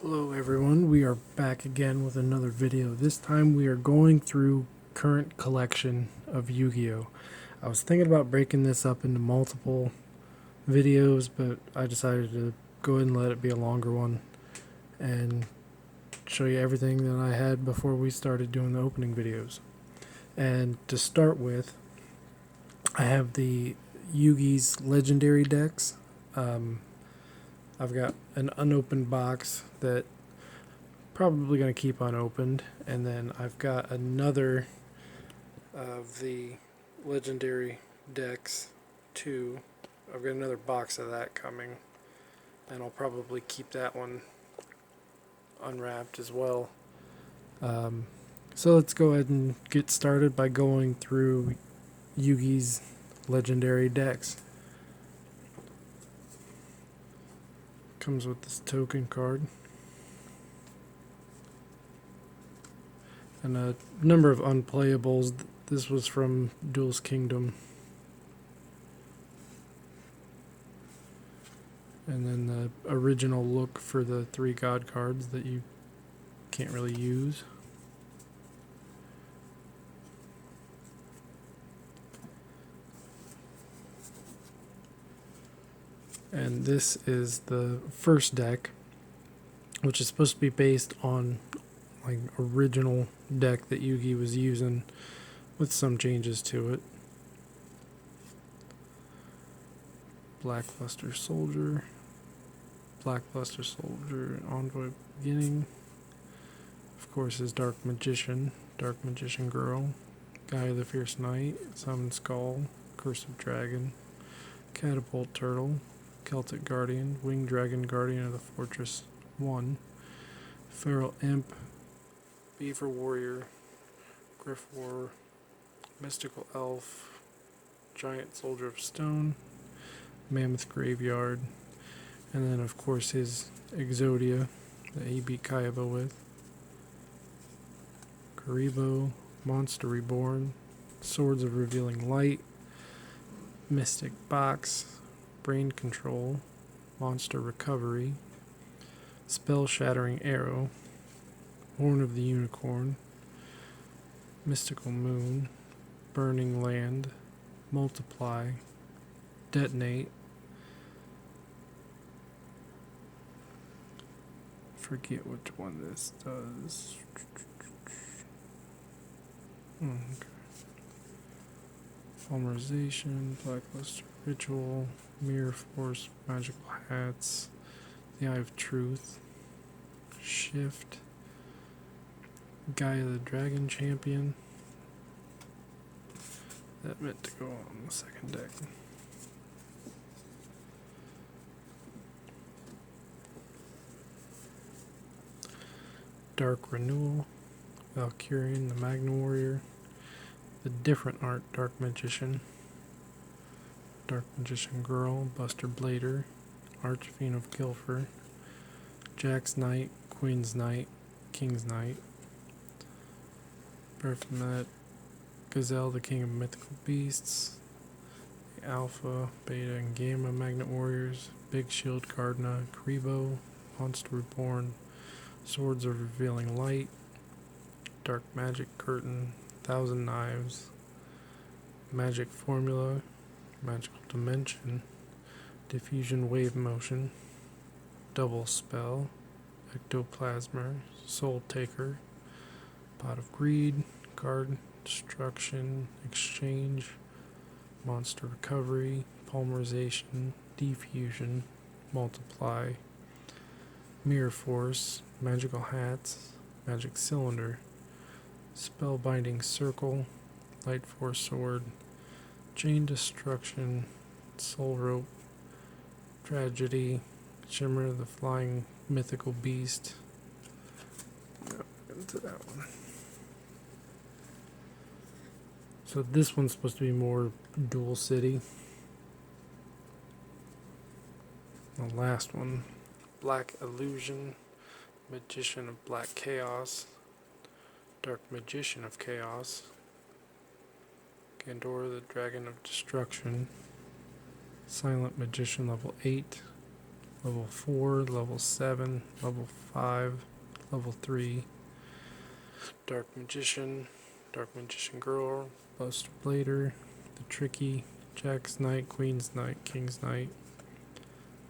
Hello everyone, we are back again with another video. This time we are going through current collection of Yu-Gi-Oh! I was thinking about breaking this up into multiple videos, but I decided to go ahead and let it be a longer one and show you everything that I had before we started doing the opening videos. And to start with, I have the Yugi's legendary decks. I've got an unopened box that probably going to keep unopened, and then I've got another of the legendary decks too. I've got another box of that coming, and I'll probably keep that one unwrapped as well. So let's go ahead and get started by going through Yugi's legendary decks. Comes with this token card and a number of unplayables. This was from Duel's Kingdom. And then the original look for the 3 god cards that you can't really use. And this is the first deck, which is supposed to be based on like original deck that Yugi was using with some changes to it. Blackluster Soldier, Blackluster Soldier, Envoy Beginning. Of course, his Dark Magician Girl, Gaia the Fierce Knight, Summon Skull, Curse of Dragon, Catapult Turtle, Celtic Guardian, Winged Dragon Guardian of the Fortress 1, Feral Imp, Beaver Warrior, Griff War, Mystical Elf, Giant Soldier of Stone, Mammoth Graveyard, and then of course his Exodia that he beat Kaiba with, Karibo, Monster Reborn, Swords of Revealing Light, Mystic Box, Brain Control, Monster Recovery, Spell Shattering Arrow, Horn of the Unicorn, Mystical Moon, Burning Land, Multiply, Detonate, forget which one this does. Okay. Polymerization, Blackluster Ritual, Mirror Force, Magical Hats, The Eye of Truth, Shift, Gaia the Dragon Champion. That meant to go on the second deck. Dark Renewal, Valkyrian the Magna Warrior, the different art Dark Magician Girl, Buster Blader, Archfiend of Guilford, Jack's Knight, Queen's Knight, King's Knight, Baphomet, Gazelle, the King of Mythical Beasts, the Alpha, Beta, and Gamma Magnet Warriors, Big Shield Gardna, Karibo, Monster Reborn, Swords of Revealing Light, Dark Magic Curtain, Thousand Knives, Magic Formula, Magical Dimension, Diffusion Wave Motion, Double Spell, Ectoplasmer, Soul Taker, Pot of Greed, Guard, Destruction, Exchange, Monster Recovery, Polymerization, Diffusion, Multiply, Mirror Force, Magical Hats, Magic Cylinder, Spellbinding Circle, Light Force Sword, Chain Destruction, Soul Rope, Tragedy, Shimmer the Flying Mythical Beast. No, into that one. So this one's supposed to be more Dual City. The last one, Black Illusion, Magician of Black Chaos, Dark Magician of Chaos, Gandora the Dragon of Destruction, Silent Magician level 8, level 4, level 7, level 5, level 3, Dark Magician Girl, Buster Blader, the Tricky, Jack's Knight, Queen's Knight, King's Knight,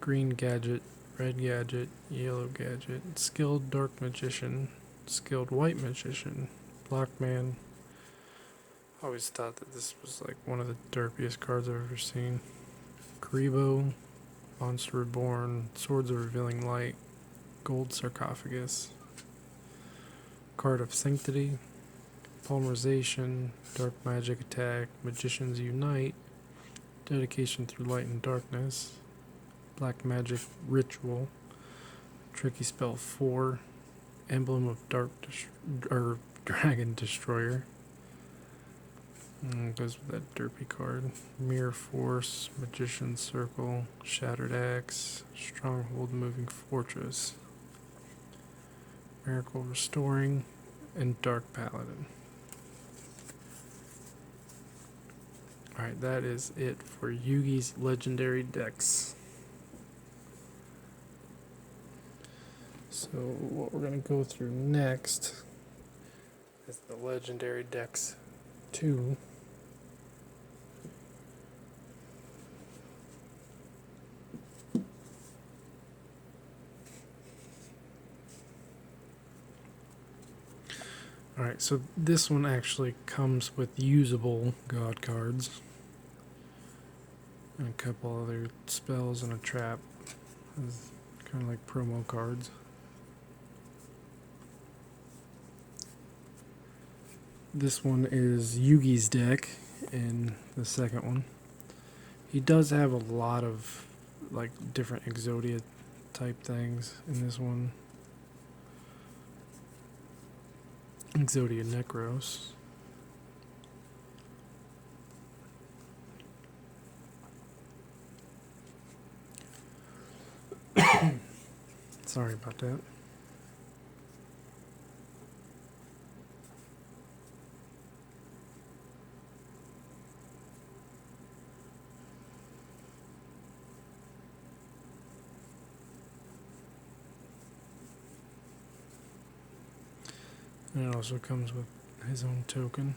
Green Gadget, Red Gadget, Yellow Gadget, Skilled Dark Magician, Skilled White Magician, Black Man. I always thought that this was like one of the derpiest cards I've ever seen. Karibo, Monster Reborn, Swords of Revealing Light, Gold Sarcophagus, Card of Sanctity, Polymerization, Dark Magic Attack, Magicians Unite, Dedication Through Light and Darkness, Black Magic Ritual, Tricky Spell 4, Emblem of Dragon Destroyer. Goes with that derpy card. Mirror Force, Magician's Circle, Shattered Axe, Stronghold Moving Fortress, Miracle Restoring, and Dark Paladin. Alright, that is it for Yugi's legendary decks. So what we're going to go through next is the legendary decks 2. Alright, so this one actually comes with usable god cards. And a couple other spells and a trap. It's kind of like promo cards. This one is Yugi's deck in the second one. He does have a lot of like different Exodia type things in this one. Exodia Necros. Sorry about that. And it also comes with his own token.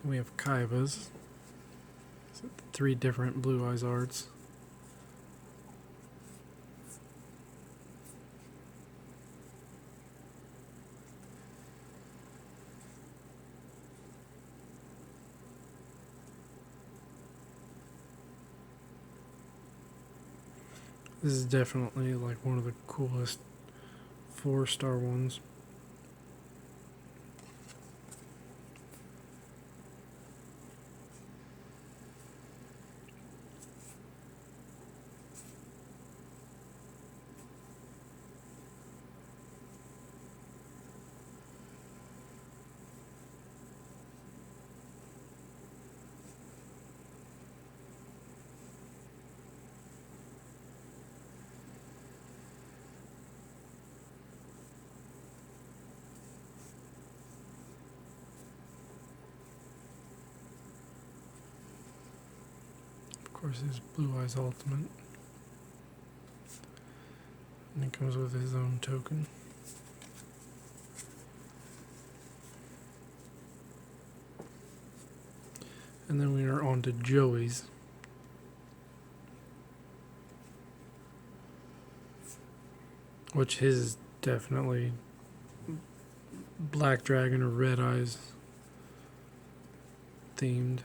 We have Kaiba's. 3 different Blue Eyes arts. This is definitely like one of the coolest 4-star ones. Of course, his Blue Eyes Ultimate. And it comes with his own token. And then we are on to Joey's. Which his is definitely Black Dragon or Red Eyes themed.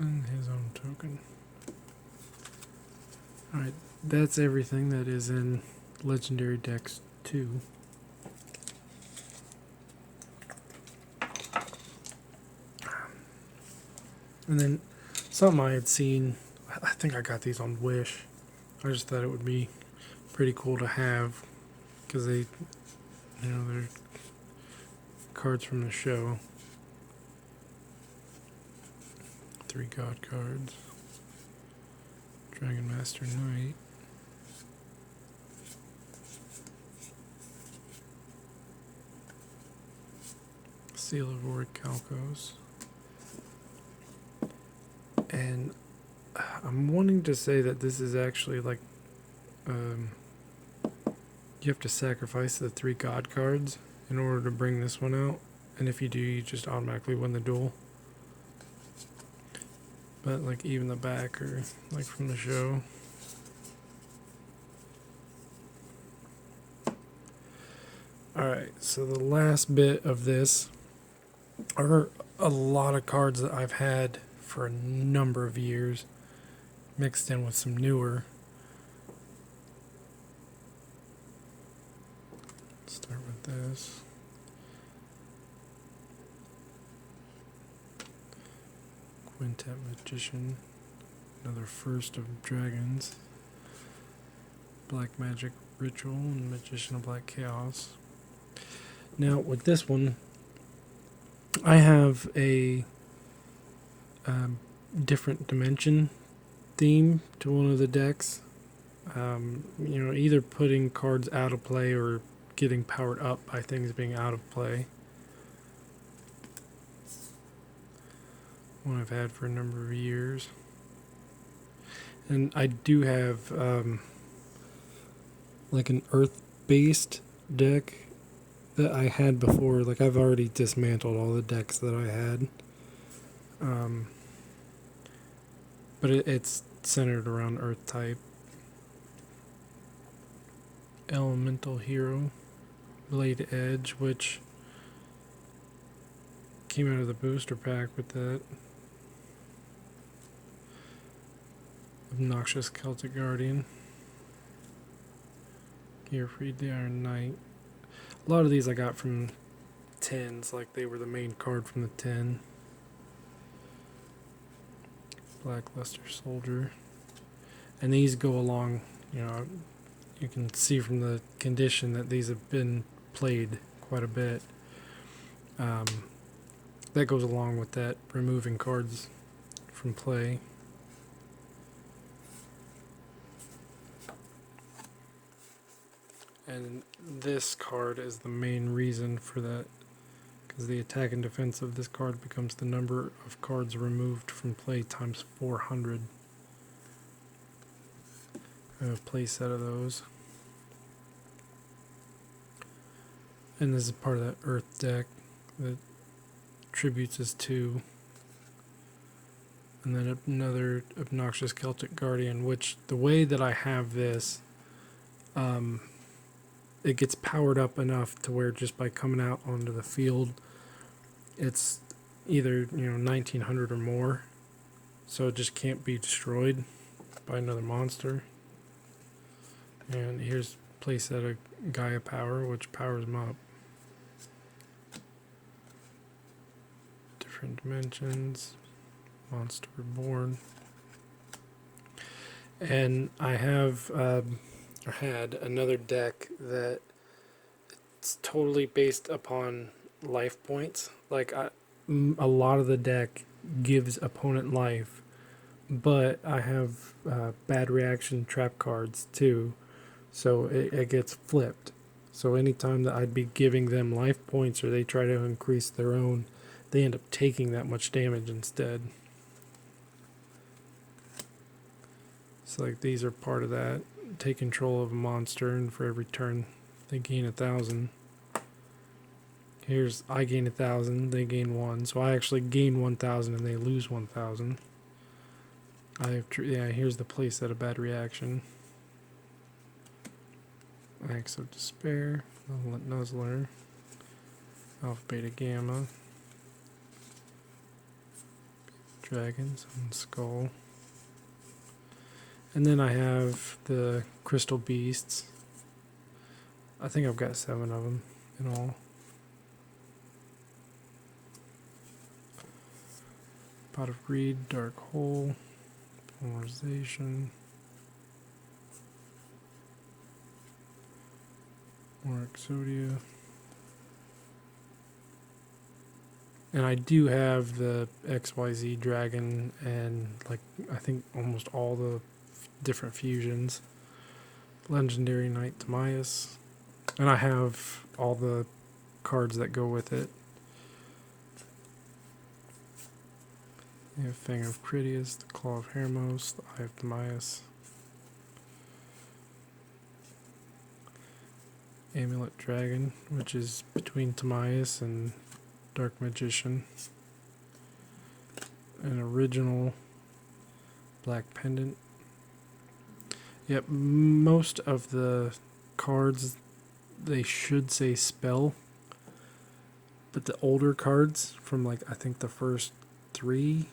And his own token. Alright, that's everything that is in Legendary Decks 2. And then something I had seen, I think I got these on Wish. I just thought it would be pretty cool to have because they, they're cards from the show. 3 God cards. Dragon Master Knight. Seal of Orichalcos. And I'm wanting to say that this is actually like, you have to sacrifice the 3 God cards in order to bring this one out. And if you do, you just automatically win the duel. But like even the back are like from the show. Alright, so the last bit of this are a lot of cards that I've had for a number of years, mixed in with some newer. Let's start with this. Quintet Magician, another First of Dragons, Black Magic Ritual, and Magician of Black Chaos. Now with this one, I have a different dimension theme to one of the decks. Either putting cards out of play or getting powered up by things being out of play. One I've had for a number of years. And I do have like an earth-based deck that I had before. Like I've already dismantled all the decks that I had. But it's centered around Earth type. Elemental Hero, Blade Edge, which came out of the booster pack with that. Obnoxious Celtic Guardian. Gearfried the Iron Knight. A lot of these I got from 10s, like they were the main card from the 10. Blackluster Soldier. And these go along, you can see from the condition that these have been played quite a bit. That goes along with that, removing cards from play. And this card is the main reason for that, because the attack and defense of this card becomes the number of cards removed from play times 400. I have a play set of those. And this is part of that Earth deck that tributes as 2. And then another Obnoxious Celtic Guardian, which the way that I have this, it gets powered up enough to where just by coming out onto the field, it's either 1900 or more, so it just can't be destroyed by another monster. And here's a playset of Gaia Power, which powers them up. Different dimensions, Monster Reborn, and I have had another deck that it's totally based upon life points. Like a lot of the deck gives opponent life, but I have bad reaction trap cards too, so it gets flipped. So anytime that I'd be giving them life points or they try to increase their own, they end up taking that much damage instead. So like these are part of that. Take control of a monster, and for every turn they gain 1,000. Here's I gain 1,000, they gain 1. So I actually gain 1,000 and they lose 1,000. Here's the playset of bad reaction. Axe of Despair, Nuzzler, Alpha Beta Gamma, dragons and skull. And then I have the crystal beasts. I think I've got 7 of them in all. Pot of Greed, Dark Hole, Polarization, more Exodia. And I do have the XYZ dragon and like I think almost all the different fusions. Legendary Knight Timaeus. And I have all the cards that go with it. You have Fang of Critias, the Claw of Hermos, the Eye of Timaeus, Amulet Dragon, which is between Timaeus and Dark Magician, an original Black Pendant. Yep, most of the cards, they should say spell, but the older cards from like I think the first 3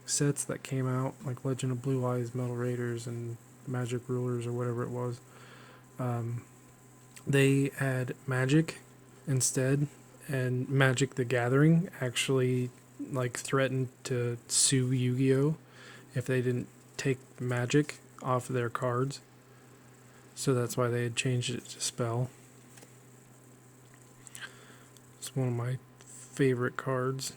sets that came out, like Legend of Blue Eyes, Metal Raiders, and Magic Rulers, or whatever it was, they had magic instead, and Magic the Gathering actually like threatened to sue Yu-Gi-Oh if they didn't take magic off of their cards. So that's why they had changed it to spell. It's one of my favorite cards.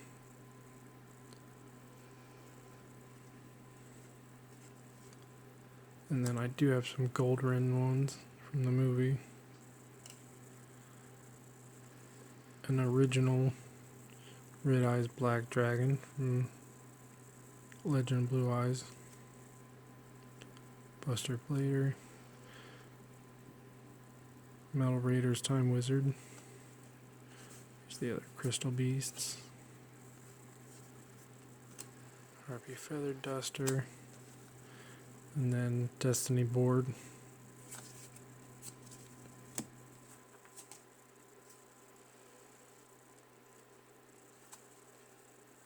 And then I do have some Gold Rin ones from the movie. An original Red Eyes Black Dragon from Legend of Blue Eyes. Buster Blader. Metal Raiders Time Wizard. There's the other Crystal Beasts. Harpy Feather Duster. And then Destiny Board.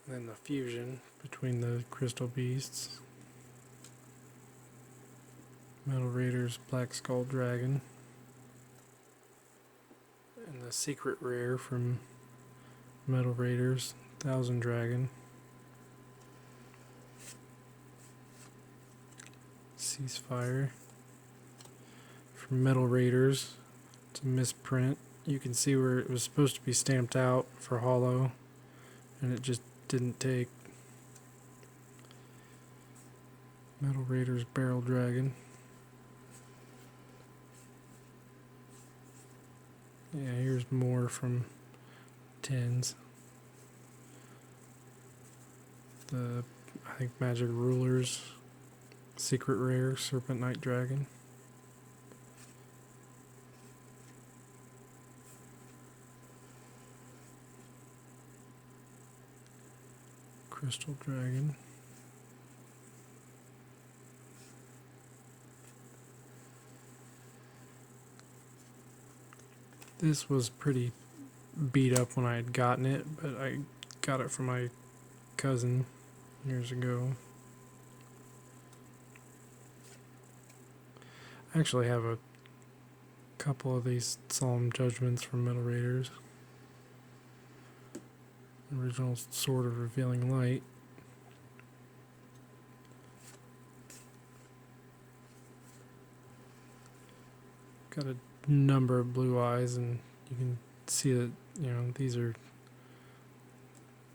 And then the fusion between the Crystal Beasts. Metal Raiders Black Skull Dragon. And the secret rare from Metal Raiders, Thousand Dragon. Ceasefire. From Metal Raiders, it's a misprint. You can see where it was supposed to be stamped out for holo, and it just didn't take. Metal Raiders Barrel Dragon. Yeah, here's more from tins. The, I think, Magic Rulers, Secret Rare, Serpent Knight Dragon. Crystal Dragon. This was pretty beat up when I had gotten it, but I got it from my cousin years ago. I actually have a couple of these Solemn Judgments from Metal Raiders. Original Sword of Revealing Light. Got a number of Blue Eyes, and you can see that, you know, these are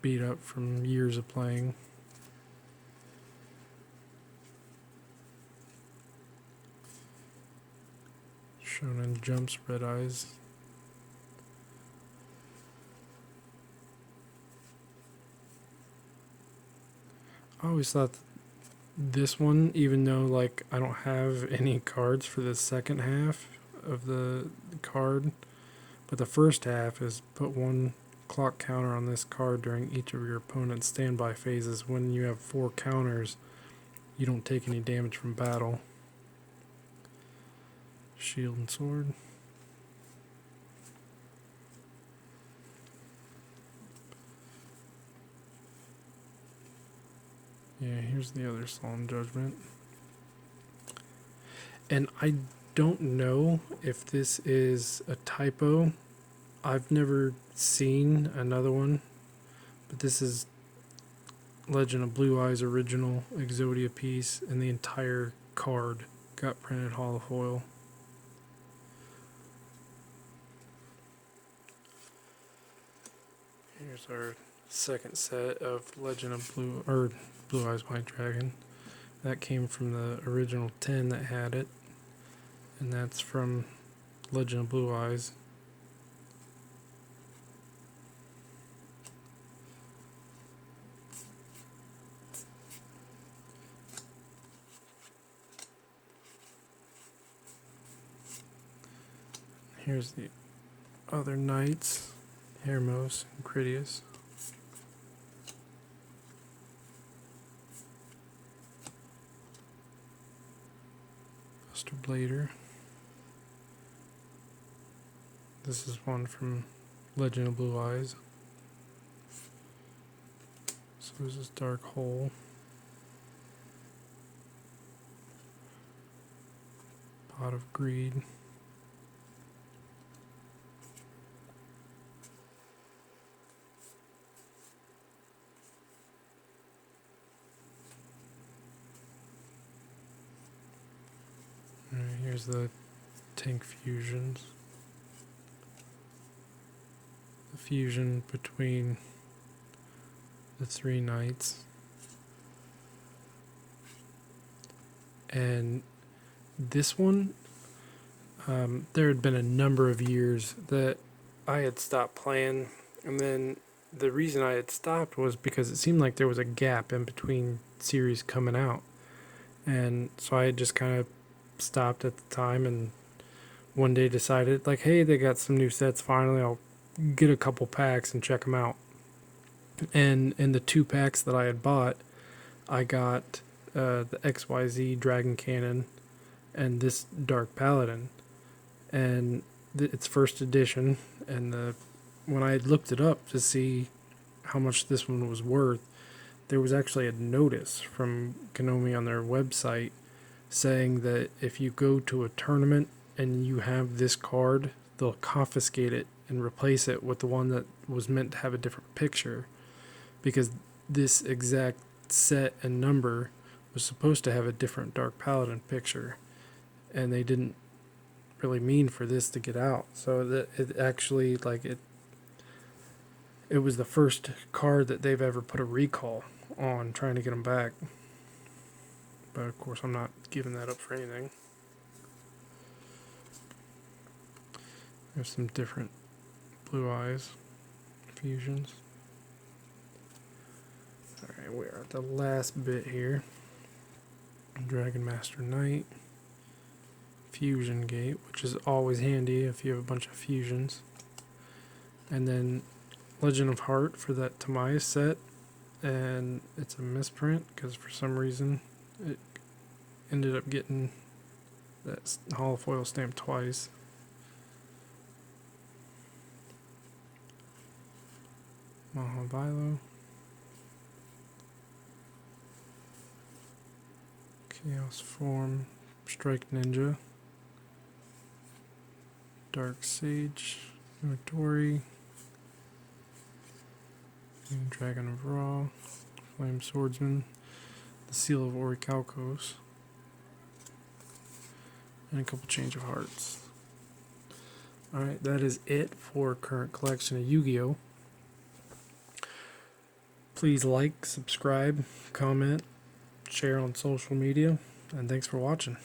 beat up from years of playing. Shonen Jumps Red Eyes. I always thought this one, even though like I don't have any cards for the second half of the card, but the first half is put 1 clock counter on this card during each of your opponent's standby phases. When you have 4 counters, you don't take any damage from battle. Shield and Sword. Yeah, here's the other Solemn Judgment. And I don't know if this is a typo. I've never seen another one, but this is Legend of Blue Eyes original Exodia piece, and the entire card got printed holofoil. Here's our second set of Legend of Blue Eyes White Dragon. That came from the original 10 that had it, and that's from Legend of Blue Eyes. Here's the other knights, Hermos and Critias. Buster Blader. This is one from Legend of Blue Eyes. So there's this Dark Hole. Pot of Greed. Here's the tank fusions. The fusion between the three knights. And this one, there had been a number of years that I had stopped playing, and then the reason I had stopped was because it seemed like there was a gap in between series coming out, and so I had just kind of stopped at the time, and one day decided, like, hey, they got some new sets finally, I'll get a couple packs and check them out. And in the 2 packs that I had bought, I got the XYZ Dragon Cannon and this Dark Paladin, and it's first edition. And when I looked it up to see how much this one was worth, there was actually a notice from Konami on their website saying that if you go to a tournament and you have this card, they'll confiscate it and replace it with the one that was meant to have a different picture, because this exact set and number was supposed to have a different Dark Paladin picture, and they didn't really mean for this to get out. So that it actually, like, it was the first card that they've ever put a recall on trying to get them back. But of course I'm not giving that up for anything. There's some different Blue Eyes fusions. Alright, we're at the last bit here. Dragon Master Knight. Fusion Gate, which is always handy if you have a bunch of fusions. And then Legend of Heart for that Tamaya set. And it's a misprint because for some reason it ended up getting that holofoil stamp twice. Mahavilo. Chaos Form. Strike Ninja. Dark Sage. Inventory. Dragon of Ra. Flame Swordsman. The Seal of Orichalcos. And a couple Change of Hearts. Alright, that is it for current collection of Yu-Gi-Oh! Please like, subscribe, comment, share on social media, and thanks for watching.